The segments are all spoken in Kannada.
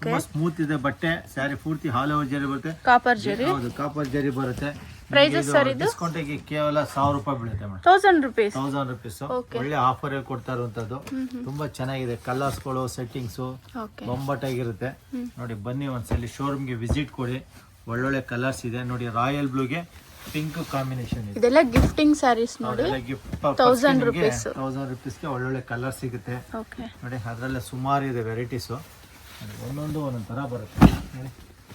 ತುಂಬಾ ಸ್ಮೂತ್ ಇದೆ ಬಟ್ಟೆ. ಸ್ಯಾರಿ ಪೂರ್ತಿ ಆಲ್ ಓವರ್ ಜರಿ ಬರುತ್ತೆ. ಕಾಪರ್ ಜರಿ. ಹೌದು, ಕಾಪರ್ ಜರಿ ಬರುತ್ತೆ. ಪ್ರೈಸಸ್ ಸರ್ ಇದು ಡಿಸ್ಕೌಂಟಿಗೆ ಕೇವಲ 1000 ರೂಪಾಯಿ ಬೀಳುತ್ತೆ ಮೇಡಮ್. 1000 ರೂಪೀಸ್. 1000 ರೂಪೀಸ್. ಒಳ್ಳೆ ಆಫರ್ ಕೊಡ್ತಾ ಇರುವಂತದ್ದು. ತುಂಬಾ ಚೆನ್ನಾಗಿದೆ. ಕಲರ್ಸ್ಗಳು, ಸೆಟ್ಟಿಂಗ್ಸ್ ಬೊಂಬಾಟಾಗಿರುತ್ತೆ. ನೋಡಿ, ಬನ್ನಿ ಒಂದ್ಸಲಿ ಶೋರೂಮ್ಗೆ ವಿಸಿಟ್ ಕೊಡಿ. ಒಳ್ಳೊಳ್ಳೆ ಕಲರ್ಸ್ ಇದೆ ನೋಡಿ. ರಾಯಲ್ ಬ್ಲೂಗೆ ಪಿಂಕ್ ಕಾಂಬಿನೇಷನ್ ಇದೆ. ಇದೆಲ್ಲ ಗಿಫ್ಟಿಂಗ್ ಸ್ಯಾರೀಸ್ ನೋಡಿ. 1000 ರೂಪೀಸ್. 1000 ರೂಪೀಸ್ಗೆ ಒಳ್ಳೊಳ್ಳೆ ಕಲರ್ ಸಿಗುತ್ತೆ ನೋಡಿ. ಅದರಲ್ಲೇ ಸುಮಾರು ಇದೆ ವೆರೈಟೀಸ್. ಒಂದೊಂದು ಒಂದೊಂದು ತರ ಬರುತ್ತೆ ನೋಡಿ.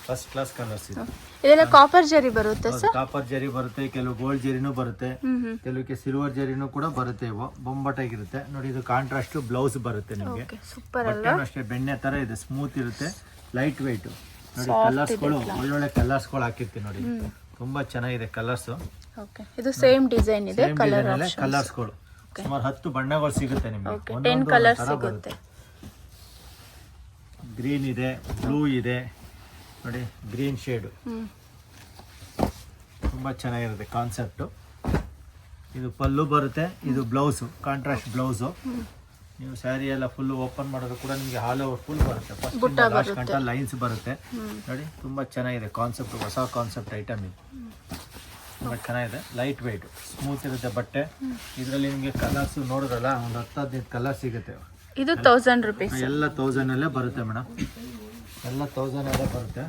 ಫಸ್ಟ್ ಕ್ಲಾಸ್ ಕಲರ್ಸ್ ಇದೆ. ಇದೆಲ್ಲ ಕಾಪರ್ ಜರಿ ಬರುತ್ತೆ ಸರ್. ಕಾಪರ್ ಜರಿ ಬರುತ್ತೆ, ಕೆಲವು ಗೋಲ್ಡ್ ಜರಿನೂ ಬರುತ್ತೆ, ಕೆಲವಕ್ಕೆ ಸಿಲ್ವರ್ ಜರಿನೂ ಕೂಡ ಬರುತ್ತೆ. ಇವು ಬೊಂಬಾಟಾಗಿರುತ್ತೆ ನೋಡಿ. ಇದು ಕಾಂಟ್ರಾಸ್ಟ್ ಬ್ಲೌಸ್ ಬರುತ್ತೆ ನಿಮಗೆ. ಸೂಪರ್ ಅಲ್ಲ. ಅಷ್ಟೇ ಬೆಣ್ಣೆ ತರ ಇದೆ, ಸ್ಮೂತ್ ಇರುತ್ತೆ, ಲೈಟ್ ವೆಯ್ಟ್ ನೋಡಿ. ಕಲರ್ಸ್ಗಳು ಒಳ್ಳೊಳ್ಳೆ ಕಲರ್ಸ್ಗಳು ಹಾಕಿರ್ತೀವಿ ನೋಡಿ. ತುಂಬಾ ಚೆನ್ನಾಗಿದೆ ಕಲರ್ಸ್. ಇದು ಸೇಮ್ ಡಿಸೈನ್ ಇದೆ. ಕಲರ್ಸ್ಗಳು ಸುಮಾರು 10 ಬಣ್ಣಗಳು ಸಿಗುತ್ತೆ ನಿಮಗೆ. 10 ಕಲರ್ ಸಿಗುತ್ತೆ. ಗ್ರೀನ್ ಇದೆ, ಬ್ಲೂ ಇದೆ ನೋಡಿ, ಗ್ರೀನ್ ಶೇಡ್. ತುಂಬಾ ಚೆನ್ನಾಗಿರುತ್ತೆ ಕಾನ್ಸೆಪ್ಟ್. ಇದು ಪಲ್ಲು ಬರುತ್ತೆ, ಇದು ಬ್ಲೌಸ್, ಕಾಂಟ್ರಾಸ್ಟ್ ಬ್ಲೌಸ್. ನೀವು ಸ್ಯಾರಿ ಎಲ್ಲ ಫುಲ್ ಓಪನ್ ಮಾಡೋದು ಕೂಡ ನಿಮಗೆ ಆಲ್ ಓವರ್ ಫುಲ್ ಬರುತ್ತೆ. ಫಸ್ಟ್ ಲಾಸ್ಟ್ ಗಂಟ ಲೈನ್ಸ್ ಬರುತ್ತೆ ನೋಡಿ. ತುಂಬಾ ಚೆನ್ನಾಗಿದೆ ಕಾನ್ಸೆಪ್ಟ್, ಹೊಸ ಕಾನ್ಸೆಪ್ಟ್ ಐಟಮ್ ಇದು. ತುಂಬಾ ಚೆನ್ನಾಗಿದೆ, ಲೈಟ್ ವೆಯ್ಟ್, ಸ್ಮೂತ್ ಇರುತ್ತೆ ಬಟ್ಟೆ. ಇದರಲ್ಲಿ ನಿಮಗೆ ಕಲರ್ಸ್ ನೋಡಿದ್ರಲ್ಲ, ಒಂದು 10-15 ಕಲರ್ ಸಿಗುತ್ತೆ. ಇದು 1000 ರೂಪೀಸ್. ಎಲ್ಲ 1000 ಅಲ್ಲೇ ಬರುತ್ತೆ ಮೇಡಮ್. ಎಲ್ಲ 1000 ಅಲ್ಲೇ ಬರುತ್ತೆ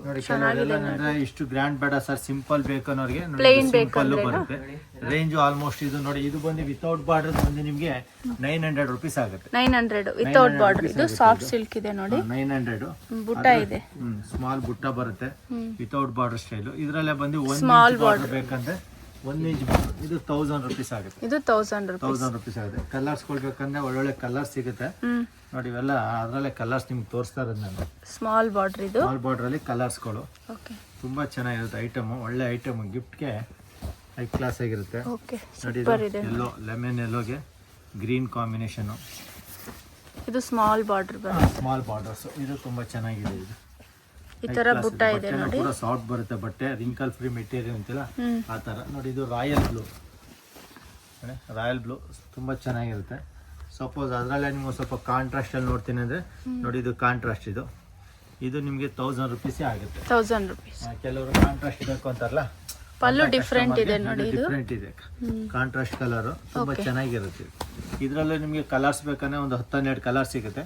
ನೋಡಿ. ಕೆಲವರೆಲ್ಲ ಅಂದ್ರೆ ಇಷ್ಟು ಗ್ರ್ಯಾಂಡ್ ಬೇಡ ಸರ್, ಸಿಂಪಲ್ ಬೇಕನ್ನೋರಿಗೆ ಸಿಂಪಲ್ ಬರುತ್ತೆ. ರೇಂಜ್ ಆಲ್ಮೋಸ್ಟ್ ಇದು ನೋಡಿ. ಇದು ಬಂದು ವಿತೌಟ್ ಬಾರ್ಡರ್ ಬಂದು ನಿಮಗೆ 900 ರೂಪೀಸ್ ಆಗುತ್ತೆ. 900 ವಿತೌಟ್ ಬಾರ್ಡರ್. ಇದು ಸಾಫ್ಟ್ ಸಿಲ್ಕ್ ಇದೆ ನೋಡಿ. 900 ಬುಟ್ಟ ಇದೆ. ಸ್ಮಾಲ್ ಬುಟ್ಟ ಬರುತ್ತೆ, ವಿತೌಟ್ ಬಾರ್ಡರ್ ಸ್ಟೈಲ್. ಇದ್ರಲ್ಲೇ ಬಂದು 1 ಇಂಚ್ ಬಾರ್ಡರ್ ಬೇಕಂದ್ರೆ 1 ಇಂಚ್ ಬಾರ್ಡರ್. ಇದು 1000 ರೂಪೀಸ್ ಆಗುತ್ತೆ. ಇದು 1000 ರೂಪೀಸ್ ಆಗುತ್ತೆ. ಕಲರ್ಸ್ ಕೊಡ್ಬೇಕಂದ್ರೆ ಒಳ್ಳೊಳ್ಳೆ ಕಲರ್ಸ್ ಸಿಗುತ್ತೆ ನೋಡಿ. ಇವೆಲ್ಲ ಅದರಲ್ಲೇ ಕಲರ್ಸ್ ನಿಮ್ಗೆ ತೋರಿಸ್ತಾ ಇರೋದು ನಾನು. Small border. ಇದು ಸ್ಮಾಲ್ ಬಾರ್ಡರ್ ಅಲ್ಲಿ ಕಲರ್ಸ್ಗಳು ತುಂಬಾ ಚೆನ್ನಾಗಿರುತ್ತೆ. ಐಟಮ್ ಒಳ್ಳೆ ಐಟಮ್, ಗಿಫ್ಟ್ಗೆ ಹೈ ಕ್ಲಾಸ್ ಆಗಿರುತ್ತೆ ನೋಡಿ. ಎಲ್ಲೋ, ಲೆಮನ್ ಎಲ್ಲೋಗೆ ಗ್ರೀನ್ ಕಾಂಬಿನೇಷನ್. ಇದು ಸ್ಮಾಲ್ ಬಾರ್ಡರ್ ಬರುತ್ತೆ. Small borders. ಇದು ತುಂಬಾ ಚೆನ್ನಾಗಿದೆ. ಇದು ಈ ತರ ಬುಟ್ಟ ಇದೆ ನೋಡಿ. ಕೂಡ ಸಾಫ್ಟ್ ಬರುತ್ತೆ ಬಟ್ಟೆ, ರಿಂಕಲ್ ಫ್ರೀ ಮೆಟೀರಿಯಲ್ ಅಂತಿಲ್ಲ ಆ ತರ ನೋಡಿ. ಇದು ರಾಯಲ್ ಬ್ಲೂ. ರಾಯಲ್ ಬ್ಲೂ ತುಂಬಾ ಚೆನ್ನಾಗಿರುತ್ತೆ. ಸಪೋಸ್ ಅದರಲ್ಲೇ ನಿಮ್ಗೆ ಸ್ವಲ್ಪ ಕಾಂಟ್ರಾಸ್ಟ್ ಅಲ್ಲಿ ನೋಡ್ತೀನಿ ಅಂದ್ರೆ ನೋಡಿ, ಇದು ಕಾಂಟ್ರಾಸ್ಟ್. ಇದು ನಿಮ್ಗೆ 1000 ರೂಪೀಸ್ ಆಗುತ್ತೆ. 1000 ರೂಪೀಸ್. ಕೆಲವರು ಕಾಂಟ್ರಾಸ್ಟ್ ಬೇಕು ಅಂತಾರಲ್ಲ, ಪಲ್ಲು ಡಿಫ್ರೆಂಟ್ ಇದೆ ನೋಡಿ. ಇದು ಡಿಫ್ರೆಂಟ್ ಇದೆ, ಕಾಂಟ್ರಾಸ್ಟ್ ಕಲರ್ ತುಂಬಾ ಚೆನ್ನಾಗಿರುತ್ತೆ. ಇದರಲ್ಲೇ ನಿಮ್ಗೆ ಕಲರ್ಸ್ ಬೇಕಂದ್ರೆ ಒಂದು 10-12 ಕಲರ್ ಸಿಗುತ್ತೆ.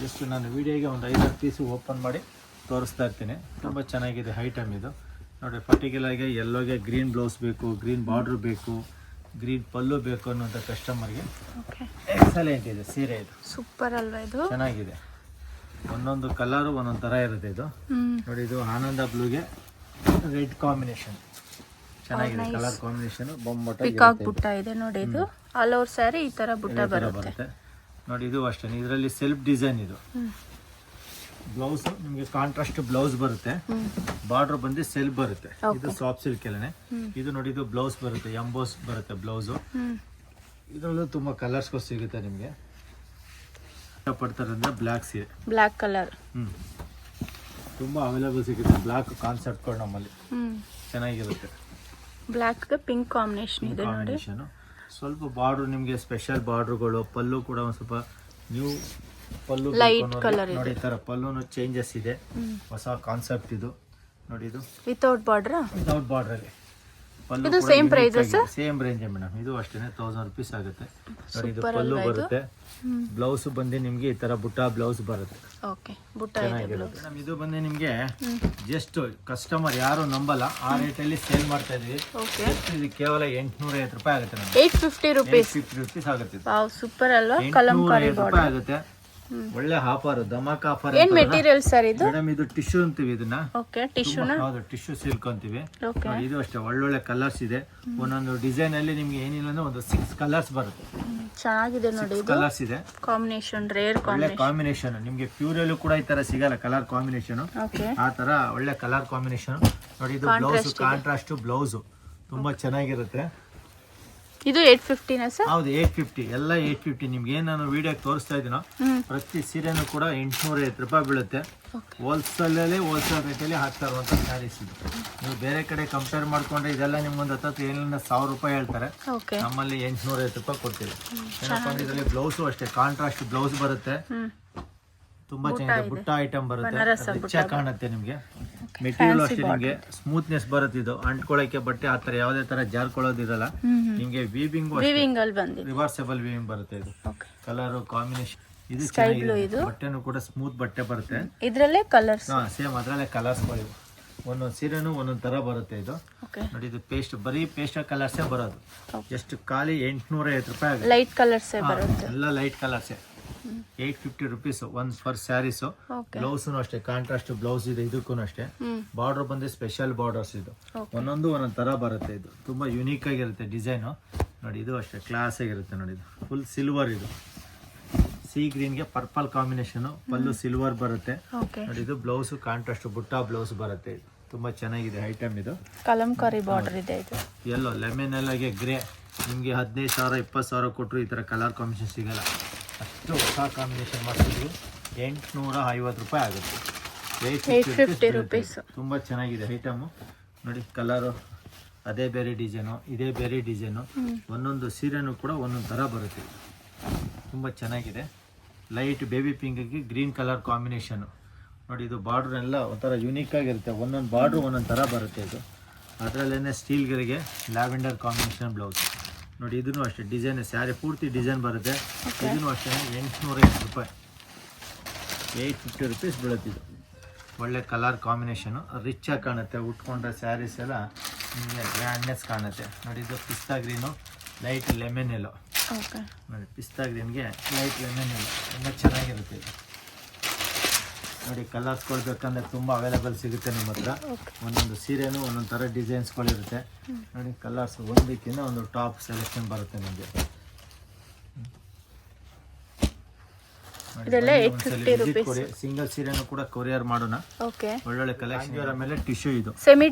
ಜಸ್ಟ್ ನಾನು ವಿಡಿಯೋಗೆ ಒಂದು 5 ಪೀಸ್ ಓಪನ್ ಮಾಡಿ ತೋರಿಸ್ತಾ ಇರ್ತೀನಿ. ತುಂಬ ಚೆನ್ನಾಗಿದೆ ಐಟಮ್ ಇದು ನೋಡಿ. ಪರ್ಟಿಕ್ಯುಲರ್ಗೆ ಎಲ್ಲೋಗೆ ಗ್ರೀನ್ ಬ್ಲೌಸ್ ಬೇಕು, ಗ್ರೀನ್ ಬಾರ್ಡ್ರ್ ಬೇಕು, ಗ್ರೀನ್ ಪಲ್ಲು ಬೇಕು ಅನ್ನೋಂಥ ಕಸ್ಟಮರ್ಗೆ ಎಕ್ಸಲೆಂಟ್ ಇದೆ ಸೀರೆ. ಇದು ಸೂಪರ್ ಅಲ್ವಾ? ಇದು ಚೆನ್ನಾಗಿದೆ. ಒಂದೊಂದು ಕಲರು ಒಂದೊಂದು ಥರ ಇರುತ್ತೆ ಇದು ನೋಡಿ. ಇದು ಆನಂದ ಬ್ಲೂಗೆ ರೆಡ್ ಕಾಂಬಿನೇಷನ್ ಚೆನ್ನಾಗಿದೆ. ಕಲರ್ ಕಾಂಬಿನೇಷನ್ ಪಿಕಾಕ್ ಬುಟ್ಟ ಇದೆ ನೋಡಿ. ಇದು ಆಲ್ ಓವರ್ ಸ್ಯಾರಿ ಈ ತರ ಬುಟ್ಟ ಬರುತ್ತೆ ನೋಡಿ. ಇದು ಅಷ್ಟೇ, ಇದರಲ್ಲಿ ಸೆಲ್ಫ್ ಡಿಸೈನ್. ಇದು ಬ್ಲೌಸ್ ನಿಮಗೆ ಕಾಂಟ್ರಾಸ್ಟ್ ಬ್ಲೌಸ್ ಬರುತ್ತೆ. ಬಾರ್ಡರ್ ಬಂದು ಸೆಲ್ಫ್ ಬರುತ್ತೆ. ಇದು ಸಾಫ್ಟ್ ಸಿಲ್ಕ್ ಅಲ್ಲೇ. ಇದು ನೋಡಿ, ಇದು ಬ್ಲೌಸ್ ಬರುತ್ತೆ, ಎಂಬೋಸ್ ಬರುತ್ತೆ ಬ್ಲೌಸ್. ಇದರಲ್ಲೂ ತುಂಬಾ ಕಲರ್ಸ್ ಸಿಗುತ್ತೆ ನಿಮಗೆ. ಇಷ್ಟಪಡ್ತಾರೆ ಅಂದ್ರೆ ಬ್ಲ್ಯಾಕ್ ಸೀರೆ, ಬ್ಲ್ಯಾಕ್ ಕಲರ್ ತುಂಬಾ ಅವೈಲೇಬಲ್ ಸಿಗುತ್ತೆ. ಬ್ಲ್ಯಾಕ್ ಕಾನ್ಸೆಪ್ಟ್ಗಳು ನಮ್ಮಲ್ಲಿ ಚೆನ್ನಾಗಿರುತ್ತೆ. ಬ್ಲ್ಯಾಕ್ ಪಿಂಕ್ ಕಾಂಬಿನೇಷನ್ ಇದೆ ನೋಡಿ. ಸ್ವಲ್ಪ ಬಾರ್ಡರ್ ನಿಮಗೆ ಸ್ಪೆಷಲ್ ಬಾರ್ಡರ್ಗಳು. ಪಲ್ಲು ಕೂಡ ಒಂದು ಸ್ವಲ್ಪ ನ್ಯೂ ಪಲ್ಲು, ಲೈಟ್ ಕಲರ್ ಇದೆ ನೋಡಿ. ಈ ತರ ಪಲ್ಲುನು ಚೇಂಜಸ್ ಇದೆ, ಹೊಸ ಕಾನ್ಸೆಪ್ಟ್ ಇದು ನೋಡಿ. ಇದು ವಿತೌಟ್ ಬಾರ್ಡರ್. ವಿತೌಟ್ ಬಾರ್ಡರ್ ಅಲ್ಲಿ ಪಲ್ಲು. ಇದು same prices, same range madam. ಇದು ಅಷ್ಟೇನೆ 1000 ರೂಪೀಸ್ ಆಗುತ್ತೆ ನೋಡಿ. ಇದು ಪಲ್ಲು ಬರುತ್ತೆ. ಬ್ಲೌಸ್ ಬಂದು ನಿಮ್ಗೆ ಈ ತರ ಬುಟ್ಟ ಬ್ಲೌಸ್ ಬರುತ್ತೆ. ಓಕೆ, ಬುಟ್ಟ ಚೆನ್ನಾಗಿರುತ್ತೆ ಮೇಡಮ್. ಇದು ಬಂದು ನಿಮ್ಗೆ ಜಸ್ಟ್ ಕಸ್ಟಮರ್ ಯಾರು ನಂಬಲ್ಲ, ಆ ರೇಟ್ ಅಲ್ಲಿ ಸೇಲ್ ಮಾಡ್ತಾ ಇದೀವಿ. ಇದು ಕೇವಲ 850 ರೂಪಾಯಿ ಆಗುತ್ತೆ ಮೇಡಮ್. 850 ರೂಪೀಸ್. 850 ರೂಪೀಸ್ ಆಗುತ್ತೆ. ವಾವ್, ಸೂಪರ್ ಅಲ್ವಾ? ಕಲಂಕಾರಿ ರೂಪಾಯಿ ಆಗುತ್ತೆ. ಒಳ್ಳೆ ಆಫರ್, ಧಮಾಕ ಆಫರ್. ಏನ್ ಮೆಟೀರಿಯಲ್ ಸರ್ ಇದು? ಮೇಡಮ್ ಇದು ಟಿಶ್ಯೂ ಅಂತೀವಿ ಇದನ್ನ. ಓಕೆ, ಟಿಶ್ಯೂನ. ಹೌದು, ಟಿಶ್ಯೂ ಸಿಲ್ಕ್ ಅಂತೀವಿ. ಇದು ಅಷ್ಟೇ ಒಳ್ಳೊಳ್ಳೆ ಕಲರ್ಸ್ ಇದೆ. ಒಂದೊಂದು ಡಿಸೈನ್ ಅಲ್ಲಿ ನಿಮ್ಗೆ ಏನಿಲ್ಲ ಅಂದ್ರೆ ಒಂದು 6 ಕಲರ್ಸ್ ಬರುತ್ತೆ. ಚೆನ್ನಾಗಿದೆ ನೋಡಿ. ಇದು ಕಲರ್ಸ್ ಇದೆ. Combination rare combination. ನಿಮ್ಗೆ ಪ್ಯೂರ್ ಅಲ್ಲೂ ಕೂಡ ಈ ತರ ಸಿಗಲ್ಲ ಕಲರ್ ಕಾಂಬಿನೇಷನ್. ಆ ತರ ಒಳ್ಳೆ ಕಲರ್ ಕಾಂಬಿನೇಷನ್ ನೋಡಿ. ಇದು ಬ್ಲೌಸ್, ಕಾಂಟ್ರಾಸ್ಟ್ ಬ್ಲೌಸ್ ತುಂಬಾ ಚೆನ್ನಾಗಿರುತ್ತೆ. ಇದು 850 ನಾ ಸರ್? ಹೌದು, 850. ಎಲ್ಲ 850. ನಿಮ್ಗೆ ಏನ್ ನಾನು ವಿಡಿಯೋ ತೋರಿಸ್ತಾ ಇದೀನೋ ಪ್ರತಿ ಸೀರೆನೂ ಕೂಡ 850 ರೂಪಾಯಿ ಬೀಳುತ್ತೆ. ಹೋಲ್ಸೇಲ್ ರೇಟಲ್ಲಿ ಹಾಕ್ತಾ ಇರುವಂತ ಸ್ಯಾರೀಸ್ ಇದು. ನೀವು ಬೇರೆ ಕಡೆ ಕಂಪೇರ್ ಮಾಡ್ಕೊಂಡ್ರೆ ಇದೆಲ್ಲ ನಿಮ್ಗೊಂದು 1000 ರೂಪಾಯಿ ಹೇಳ್ತಾರೆ. ನಮ್ಮಲ್ಲಿ 850 ರೂಪಾಯಿ ಕೊಡ್ತೀವಿ. ಏನಪ್ಪ ಅಂದ್ರೆ ಇದರಲ್ಲಿ ಬ್ಲೌಸು ಅಷ್ಟೇ ಕಾಂಟ್ರಾಸ್ಟ್ ಬ್ಲೌಸ್ ಬರುತ್ತೆ. ತುಂಬಾ ಚೆನ್ನಾಗಿದೆ. ಬುಟ್ಟ ಐಟಮ್ ಬರುತ್ತೆ, ಬನಾರಸ್ ರಿಚ್ ಆಗಿ ಕಾಣುತ್ತೆ ನಿಮಗೆ. ಮೆಟೀರಿಯಲ್ ಅಷ್ಟೇ ನಿಮಗೆ ಸ್ಮೂತ್ನೆಸ್ ಬರುತ್ತೆ. ಇದು ಅಂಟ್ಕೊಳ್ಳೋಕೆ ಬಟ್ಟೆ ಆ ಥರ ಯಾವುದೇ ತರ ಜಾರ್ಕೊಳ್ಳೋದಿರಲ್ಲ. ನಿಮಗೆ ವೀವಿಂಗ್ ಅಲ್ಲಿ ಬಂದಿದೆ, ರಿವರ್ಸಬಲ್ ವೀವಿಂಗ್ ಬರುತ್ತೆ. ಇದು ಓಕೆ. ಕಲರ್ ಕಾಂಬಿನೇಷನ್ ಇದು ಸ್ಕೈ ಬ್ಲೂ ಚೆನ್ನಾಗಿದೆ. ಇದು, ಬಟ್ಟೆನೂ ಕೂಡ ಸ್ಮೂತ್ ಬಟ್ಟೆ ಬರುತ್ತೆ. ಇದ್ರಲ್ಲೇ ಕಲರ್ಸ್. ಸೇಮ್ ಅದರಲ್ಲೇ ಕಲರ್ಸ್ಗಳು ಒಂದೊಂದು ಸೀರೆನೂ ಒಂದೊಂದು ತರ ಬರುತ್ತೆ. ಇದು ಓಕೆ. ನೋಡಿ, ಇದು ಪೇಸ್ಟ್ ಬರೀ ಪೇಸ್ಟ್ ಕಲರ್ಸೇ ಬರೋದು. ಎಷ್ಟು ಖಾಲಿ 850 ರೂಪಾಯಿ ಆಗುತ್ತೆ. ಲೈಟ್ ಕಲರ್ಸೇ ಬರುತ್ತೆ, ಎಲ್ಲ ಲೈಟ್ ಕಲರ್ಸೇ. 850 ರುಪೀಸ್ ಒಂದು ಪರ್ ಸ್ಯಾರೀಸು. ಓಕೆ. ಬ್ಲೌಸು ಅಷ್ಟೇ, ಕಾಂಟ್ರಾಸ್ಟ್ ಬ್ಲೌಸ್ ಇದೆ. ಇದಕ್ಕೂ ಅಷ್ಟೇ ಬಾರ್ಡರ್ ಬಂದು ಸ್ಪೆಷಲ್ ಬಾರ್ಡರ್ಸ್. ಇದು ಒಂದೊಂದು ಒಂದೊಂದು ತರ ಬರುತ್ತೆ. ಇದು ತುಂಬಾ ಯುನೀಕ್ ಆಗಿರುತ್ತೆ ಡಿಸೈನು. ನೋಡಿ, ಇದು ಅಷ್ಟೇ ಕ್ಲಾಸ್ ಆಗಿರುತ್ತೆ. ನೋಡಿ, ಇದು ಫುಲ್ ಸಿಲ್ವರ್. ಇದು ಸಿ ಗ್ರೀನ್ಗೆ ಪರ್ಪಲ್ ಕಾಂಬಿನೇಷನ್, ಪಲ್ಲು ಸಿಲ್ವರ್ ಬರುತ್ತೆ. ಓಕೆ. ನೋಡಿ, ಇದು ಬ್ಲೌಸ್ ಕಾಂಟ್ರಾಸ್ಟ್ ಬುಟ್ಟ ಬ್ಲೌಸ್ ಬರುತ್ತೆ. ಇದು ತುಂಬಾ ಚೆನ್ನಾಗಿದೆ ಐಟಮ್. ಇದು ಕಲಂಕಾರಿ ಬಾರ್ಡರ್ ಇದೆ. ಇದು ಎಲ್ಲೋ ಲೆಮನ್ ಎಲ್ಲಗೆ ಗ್ರೇ. ನಿಮಗೆ 15,000 20,000 ಕೊಟ್ಟರು ಈ ಥರ ಕಲರ್ ಕಾಂಬಿನೇಷನ್ ಸಿಗಲ್ಲ. ಅಷ್ಟು ಹೊಸ ಕಾಂಬಿನೇಷನ್ ಮಾಡ್ತಿದ್ವಿ. 850 ರೂಪಾಯಿ ಆಗುತ್ತೆ. 850 ರುಪೀಸ್. ತುಂಬ ಚೆನ್ನಾಗಿದೆ ಐಟಮು. ನೋಡಿ, ಕಲರು ಅದೇ ಬೇರೆ ಡಿಸೈನು, ಇದೇ ಬೇರೆ ಡಿಸೈನು. ಒಂದೊಂದು ಸೀರೆನೂ ಕೂಡ ಒಂದೊಂದು ಥರ ಬರುತ್ತೆ. ತುಂಬ ಚೆನ್ನಾಗಿದೆ. ಲೈಟ್ ಬೇಬಿ ಪಿಂಕ್ಗೆ ಗ್ರೀನ್ ಕಲರ್ ಕಾಂಬಿನೇಷನು. ನೋಡಿ, ಇದು ಬಾರ್ಡ್ರ್ ಎಲ್ಲ ಒಂಥರ ಯುನೀಕ್ ಆಗಿರುತ್ತೆ. ಒಂದೊಂದು ಬಾರ್ಡ್ರು ಒಂದೊಂದು ಥರ ಬರುತ್ತೆ. ಇದು ಅದರಲ್ಲೇ ಸ್ಟೀಲ್ಗಳಿಗೆ ಲ್ಯಾವೆಂಡರ್ ಕಾಂಬಿನೇಷನ್ ಬ್ಲೌಸ್. ನೋಡಿ, ಇದೂ ಅಷ್ಟೇ ಡಿಸೈನ್, ಸ್ಯಾರಿ ಪೂರ್ತಿ ಡಿಸೈನ್ ಬರುತ್ತೆ. ಇದೂ ಅಷ್ಟೇ 850 ರೂಪಾಯಿ, 850 ರುಪೀಸ್ ಬೀಳುತ್ತೆ. ಇದು ಒಳ್ಳೆ ಕಲರ್ ಕಾಂಬಿನೇಷನು, ರಿಚ್ ಆಗಿ ಕಾಣುತ್ತೆ. ಉಟ್ಕೊಂಡ್ರೆ ಸ್ಯಾರೀಸ್ ಎಲ್ಲ ನಿಮಗೆ ಗ್ರ್ಯಾಂಡ್ನೆಸ್ ಕಾಣುತ್ತೆ. ನೋಡಿ, ಇದು ಪಿಸ್ತಾ ಗ್ರೀನು, ಲೈಟ್ ಲೆಮನ್ ಎಲ್ಲೋ. ಓಕೆ. ನೋಡಿ, ಪಿಸ್ತಾ ಗ್ರೀನ್ಗೆ ಲೈಟ್ ಲೆಮನ್ ಎಲ್ಲೋ ತುಂಬ ಚೆನ್ನಾಗಿರುತ್ತೆ. ಇದು ನೋಡಿ, ಕಲರ್ಸ್ ಕೊಡ್ಬೇಕಂದ್ರೆ ತುಂಬ ಅವೈಲೇಬಲ್ ಸಿಗುತ್ತೆ ನಮ್ಮ ಹತ್ರ. ಒಂದೊಂದು ಸೀರೆನೂ ಒಂದೊಂದು ಥರ ಡಿಸೈನ್ಸ್ಗಳಿರುತ್ತೆ. ನೋಡಿ, ಕಲರ್ಸ್ ಒಂದಕ್ಕಿಂತ ಒಂದು ಟಾಪ್ ಸೆಲೆಕ್ಷನ್ ಬರುತ್ತೆ ನಿಮಗೆ. ಇದೆಲ್ಲ 850 ರುಪೀಸ್. ಸಿಂಗಲ್ ಸೀರೆನೂ ಕೂಡ ಕೊರಿಯರ್ ಮಾಡೋಣ. ಓಕೆ. ಒಳ್ಳೊಳ್ಳೆ ಕಲೆಕ್ಷನ್. ಇದರ ಮೇಲೆ ಟಿಶ್ಯೂ, ಇದು ಸೆಮಿ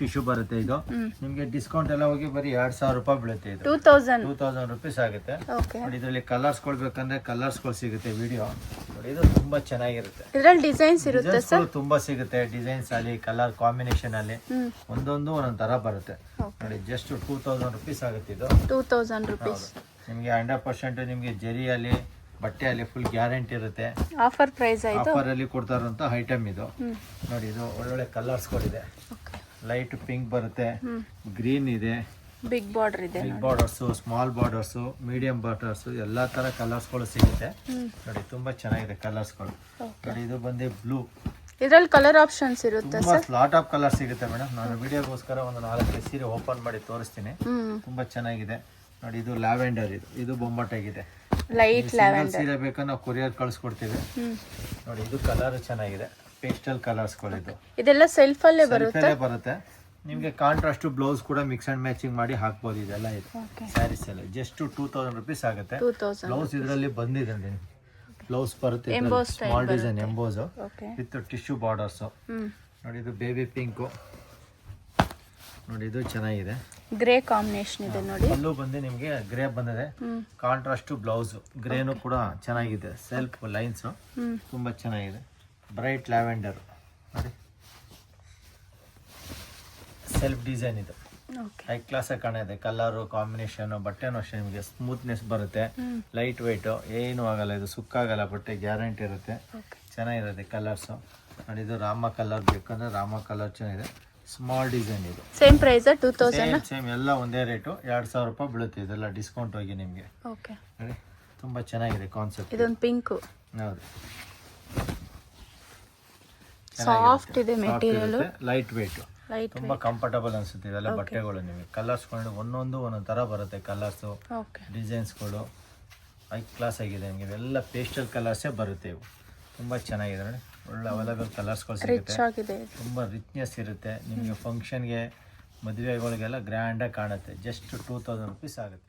ಟಿಶ್ಯೂ ಬರುತ್ತೆ. ಇದು ನಿಮಗೆ ಡಿಸ್ಕೌಂಟ್ ಎಲ್ಲ ಹೋಗಿ ಬರೀ 2,000 ರೂಪಾಯಿ ಬೀಳುತ್ತೆ. ಇದು 2000 ರುಪೀಸ್ ಆಗುತ್ತೆ. ಓಕೆ. ನೋಡಿ, ಇದರಲ್ಲಿ ಕಲರ್ಸ್ ಕೊಡ್ಬೇಕಂದ್ರೆ ಕಲರ್ಸ್ಗಳು ಸಿಗುತ್ತೆ. ವಿಡಿಯೋ ನೋಡಿ, ಇದು ತುಂಬಾ ಚೆನ್ನಾಗಿರುತ್ತೆ. ಇದರಲ್ಲಿ ಡಿಸೈನ್ಸ್ ಇರುತ್ತೆ ಸರ್, ತುಂಬಾ ಸಿಗುತ್ತೆ. ಡಿಸೈನ್ಸ್ ಅಲ್ಲಿ, ಕಲರ್ ಕಾಂಬಿನೇಷನ್ ಅಲ್ಲಿ ಒಂದೊಂದು ಒಂದೊಂದು ತರ ಬರುತ್ತೆ. ನೋಡಿ, ಜಸ್ಟ್ 2000 ರುಪೀಸ್ ಆಗುತ್ತೆ. ಇದು 2000 ರುಪೀಸ್. ನಿಮಗೆ 100% ನಿಮಗೆ ಜರಿಯಲ್ಲಿ ಬಟ್ಟೆಯಲ್ಲಿ ಫುಲ್ ಗ್ಯಾರಂಟಿ ಇರುತ್ತೆ. ಆಫರ್ ಪ್ರೈಸ್ ಆಯ್ತು. ಆಫರ್ ಅಲ್ಲಿ ಕೊಡ್ತಾರಂತ ಐಟಮ್ ಇದು. ನೋಡಿ, ಇದು ಒಳ್ಳೊಳ್ಳೆ ಕಲರ್ಸ್ ಗಳಿದೆ. ಲೈಟ್ ಪಿಂಕ್ ಬರುತ್ತೆ, ಗ್ರೀನ್ ಇದೆ, ಬಿಗ್ ಬಾರ್ಡರ್ ಇದೆ. Big borders, small borders, medium borders, ಎಲ್ಲಾ ತರ ಕಲರ್ಸ್ ಗಳು ಸಿಗುತ್ತೆ. ನೋಡಿ, ತುಂಬಾ ಚೆನ್ನಾಗಿದೆ ಕಲರ್ಸ್ ಗಳು. ನೋಡಿ, ಇದು ಬಂದು ಬ್ಲೂ. ಇದರಲ್ಲಿ ಕಲರ್ ಆಪ್ಷನ್ಸ್ ಇರುತ್ತೆ ತುಂಬಾ ಲಾಟ್ ಆಫ್ ಕಲರ್ ಸಿಗುತ್ತೆ ಮೇಡಮ್. ನಾನು ವಿಡಿಯೋಗೋಸ್ಕರ ಒಂದು 4 ಸೀರೆ ಓಪನ್ ಮಾಡಿ ತೋರಿಸ್ತೀನಿ. ತುಂಬಾ ಚೆನ್ನಾಗಿದೆ. ನೋಡಿ, ಇದು ಲ್ಯಾವೆಂಡರ್. ಇದು ಬೊಂಬಾಟಾಗಿದೆ. ಲೈಟ್ ಲ್ಯಾವೆಂಡರ್ ಸೀರೆ ಬೇಕಾದ್ರೆ ನಾವು ಕೊರಿಯರ್ ಕಳಿಸ್ಕೊಡ್ತೀವಿ. ನೋಡಿ, ಇದು ಕಲರ್ ಚೆನ್ನಾಗಿದೆ. ಪೇಸ್ಟಲ್ ಕಲರ್ಸ್ ಗಳು. ಇದೆಲ್ಲ ಸೆಲ್ಫ್ ಅಲ್ಲೇ ಬರುತ್ತೆ. ನಿಮಗೆ ಕಾಂಟ್ರಾಸ್ಟ್ ಬ್ಲೌಸ್ ಕೂಡ ಮಿಕ್ಸ್ ಅಂಡ್ ಮ್ಯಾಚಿಂಗ್ ಮಾಡಿ ಹಾಕ್ಬೋದು. ಇದೆಲ್ಲ ಇದು ಸ್ಯಾರೀಸ್ ಎಲ್ಲ ಜಸ್ಟ್ 2000 ರುಪೀಸ್ ಆಗುತ್ತೆ. ಬ್ಲೌಸ್ ಇದರಲ್ಲಿ ಬಂದಿದೆ. ಬ್ಲೌಸ್ ಬರುತ್ತೆ, small design emboss with tissue borders. ನೋಡಿ, ಇದು ಬೇಬಿ ಪಿಂಕ್. ನೋಡಿ, ಇದು ಚೆನ್ನಾಗಿದೆ. ಗ್ರೇ ಕಾಂಬಿನೇಷನ್ ಇದೆ. ನೋಡಿ, ಅಲ್ಲೂ ಬಂದು ನಿಮಗೆ ಗ್ರೇ ಬಂದಿದೆ. ಕಾಂಟ್ರಾಸ್ಟ್ ಬ್ಲೌಸ್ ಗ್ರೇನು ಕೂಡ ಚೆನ್ನಾಗಿದೆ. ಸೆಲ್ಫ್ ಲೈನ್ಸ್ ತುಂಬಾ ಚೆನ್ನಾಗಿದೆ. Bright lavender. ನೋಡಿ, ಸೆಲ್ಫ್ ಡಿಸೈನ್. ಇದು ಹೈ ಕ್ಲಾಸ್ ಆಗಿ ಕಾಣಿದೆ. ಕಲರ್ ಕಾಂಬಿನೇಷನ್, ಬಟ್ಟೆನೂ ಅಷ್ಟೇ ನಿಮಗೆ ಸ್ಮೂತ್ನೆಸ್ ಬರುತ್ತೆ. ಲೈಟ್ ವೆಯ್ಟ್, ಏನು ಆಗಲ್ಲ. ಇದು ಸುಕ್ಕಾಗಲ್ಲ, ಬಟ್ಟೆ ಗ್ಯಾರಂಟಿ ಇರುತ್ತೆ. ಚೆನ್ನಾಗಿರುತ್ತೆ ಕಲರ್ಸ್. ನೋಡಿ, ಇದು ರಾಮ ಕಲರ್ ಬೇಕಂದ್ರೆ ರಾಮ ಕಲರ್ ಚೆನ್ನಾಗಿದೆ. Small design. ಇದು ಸೇಮ್ ಪ್ರೈಸ್ 2000. ಸೇಮ್ ಎಲ್ಲ ಒಂದೇ ರೇಟು. 2,000 ರೂಪಾಯಿ ಬೀಳುತ್ತೆ. ಇದೆಲ್ಲ ಡಿಸ್ಕೌಂಟ್ ಹೋಗಿ ನಿಮಗೆ. ಓಕೆ. ನೋಡಿ, ತುಂಬಾ ಚೆನ್ನಾಗಿದೆ ಕಾನ್ಸೆಪ್ಟ್. ಇದೊಂದು ಪಿಂಕ್. ಹೌದು, ಸಾಫ್ಟ್ ಇದೆ ಮೆಟೀರಿಯಲ್, ಲೈಟ್ ವೆಯ್ಟ್, ತುಂಬಾ ಕಂಫರ್ಟಬಲ್ ಅನ್ಸುತ್ತೆ. ಇದೆಲ್ಲ ಬಟ್ಟೆಗಳು ನಿಮಗೆ ಕಲರ್ಸ್ ಒಂದೊಂದು ಒಂದೊಂದು ತರ ಬರುತ್ತೆ. ಕಲರ್ಸ್, ಡಿಸೈನ್ಸ್ಗಳು ಹೈ ಕ್ಲಾಸ್ ಆಗಿದೆ. ನಿಮಗೆ ಇವೆಲ್ಲ ಪೇಸ್ಟಲ್ ಕಲರ್ಸೇ ಬರುತ್ತೆ. ಇವು ತುಂಬಾ ಚೆನ್ನಾಗಿದೆ. ನೋಡಿ, ಒಳ್ಳೆ ಅವೈಲೇಬಲ್ ಕಲರ್ಸ್ಗಳು ಸಿಗುತ್ತೆ. ತುಂಬಾ ರಿಚ್ನೆಸ್ ಇರುತ್ತೆ. ನಿಮಗೆ ಫಂಕ್ಷನ್ಗೆ, ಮದುವೆಗಳಿಗೆಲ್ಲ ಗ್ರ್ಯಾಂಡಾಗಿ ಕಾಣುತ್ತೆ. ಜಸ್ಟ್ 2000 ರುಪೀಸ್ ಆಗುತ್ತೆ.